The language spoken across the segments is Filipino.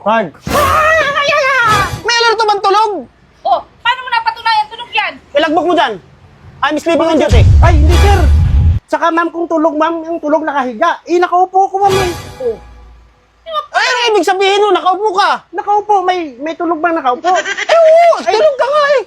Guard. May alerto bang tulog? Oh, paano mo napatunayan tunog yan? Ilagbok mo dyan. I'm sleeping on duty. Ay, hindi sir. Saka ma'am, kung tulog ma'am, yung tulog nakahiga. Nakaupo ko ma'am. Oh. Ay, ano ibig sabihin nun? Nakaupo ka. Nakaupo, may tulog bang nakaupo? Oo, tulog ka nga eh.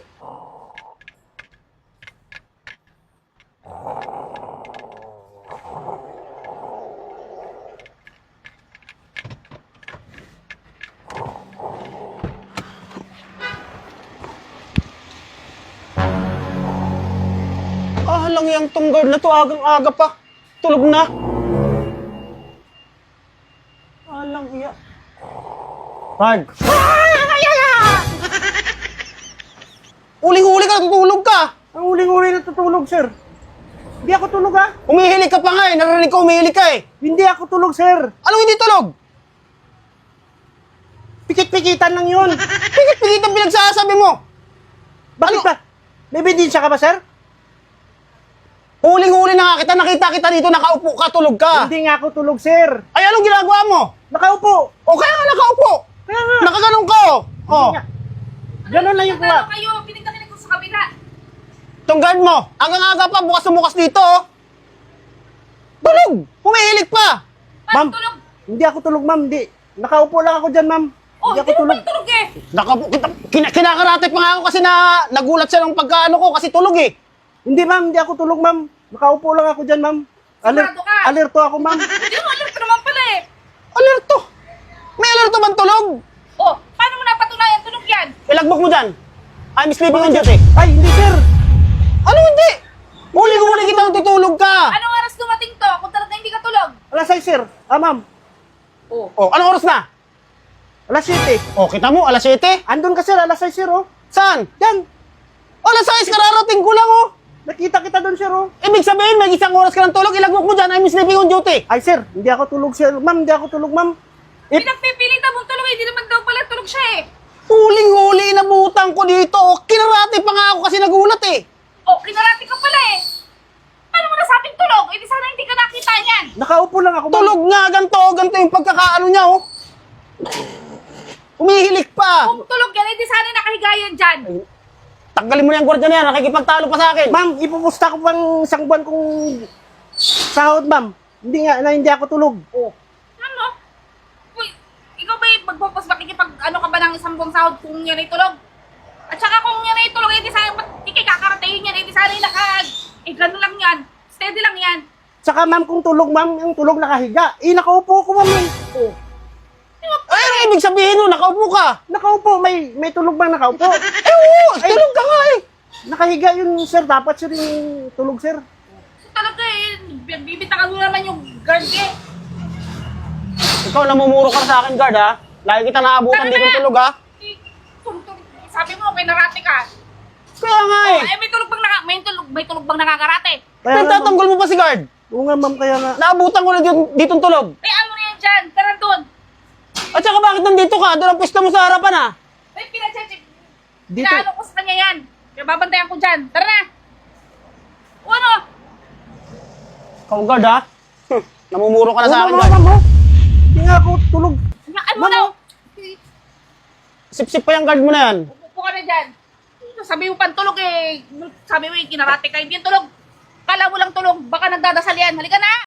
Lang yung tong guard na to, agang-aga pa. Tulog na. Alang iya. Guard. Uling-uli ka, natutulog ka. Ang uling-uli natutulog, sir. Hindi ako tulog, ha? Umihilig ka pa nga eh, narinig ko umihilig ka eh. Hindi ako tulog, sir. Anong hindi tulog? Pikit-pikitan lang yun. Pigit-pigit ang pinagsasabi mo. Bakit Ano? ba? May ebidensya ka ba, sir? Huling-huli na nga kita, nakita kita dito, nakaupo ka, tulog ka. Hindi nga ako tulog, sir. Ay, anong ginagawa mo? Nakaupo. O kaya nga nakaupo. Kaya nga. Nakaganong ka oh. Oh, Nga. Ganun lang yung Ano kuha. kayo? Pinagdakinig ko sa kabila. itong guard mo, hanggang aga pa, bukas dito oh. Tulog, humihilig pa. Ma'am. Paano tulog? Hindi ako tulog, ma'am. Hindi. Nakaupo lang ako dyan, ma'am. Oh, Hindi ako hindi mo tulog. pa tulog eh. Kinakarate pa nga ako kasi nagulat siya ng pagkaano ko kasi tulog eh. Hindi, ma'am. Hindi ako tulog, ma'am. Nakaupo lang ako dyan, ma'am. Sigurado ka? Alerto ako, ma'am. Hindi mo alam ka naman pala eh. Alerto. May alerto bang tulog? Oh, paano mo napatunayan tunog yan? Ilagbok mo dyan. I'm sleeping on duty. Ay, hindi, sir. Ano hindi? Huli-huli kita natutulog ka. Anong oras dumating to kung talaga hindi ka tulog? Alas 6, sir. Ah, ma'am. Oh. Oh, anong oras na? Alas 7. Oh, kita mo, alas 7. Andun ka, sir. Alas 6, sir, oh. Saan? Yan. Alas 6, kararating ko lang oh. Nakita kita doon, sir, oh. Ibig sabihin, may isang oras ka ng tulog, ilagbok mo dyan, I'm sleeping on duty. Ay, sir. Hindi ako tulog, sir. Ma'am, hindi ako tulog, ma'am. Pinagpipilitan mong tulog, hindi naman daw pala tulog siya eh. Huling-huli, inabutan ko dito. Kinarate pa nga ako kasi nagulat eh. Oh, kinarati ka pala eh. Paano mo nasabing tulog? Eh di sana hindi ka nakita niyan. Nakaupo lang ako, ma'am. Tulog nga, ganito yung pagkakaano niya oh. Umihilik pa. Kung tulog yan, eh di sana nakahiga yan dyan. Tanggalin mo na yung gwardiya na yan, nakikipagtalo pa sa akin. Ma'am, ipupusta ko pang isang buwan kong sahod, ma'am. Hindi ako tulog. Oh. Ano? Uy, ikaw ba magpupos makikipag ano ka ba ng isang buong sahod kung yan ay tulog? At saka kung yan ay tulog, eh di sana, ba't di kay kakaratehin yan, eh di sana gano'n lang yan. Steady lang yan. Saka, ma'am, kung tulog, ma'am, yung tulog nakahiga. Nakaupo ko, ma'am. Oh. Ay, ano ibig sabihin nun? Nakaupo ka. Nakaupo. May tulog bang nakaupo? Oo, tulog ka nga eh. Nakahiga yun, sir. Dapat sir yung tulog, sir. So talaga eh, bibitakan mo naman yung guard eh. Ikaw, namumuro ka sa akin, guard ha. Lagi kita naabutan dito tulog ha. Sabi mo, may narate ka. Kaya nga eh. Eh, may tulog bang nakakarate? Kaya nga, ma'am. Nagtatanggol mo pa si guard. Oo nga, ma'am. Kaya nga. Naabutan ko na dito tulog. Eh, ano na yan dyan? Tara doon. At saka bakit nandito ka? Doon ang pwesto mo sa harapan ha. Ay, pinachechik. Dito. Pinaano ko sa kanya yan. Kaya babantayan ko dyan. Tara na. O ano? Ikaw, guard ha. Namumuro ka na sa akin, Oo, guard. ma'am, oh. Hindi nga ako tulog. Ano mo Ma'am, na? oh. Sip-sip pa yung guard mo na yan. Upo ka na dyan. Sabi mo pantulog eh. Sabi mo, kinarate ka. Hindi yung tulog. Kala mo lang tulog. Baka nagdadasal yan. Halika na.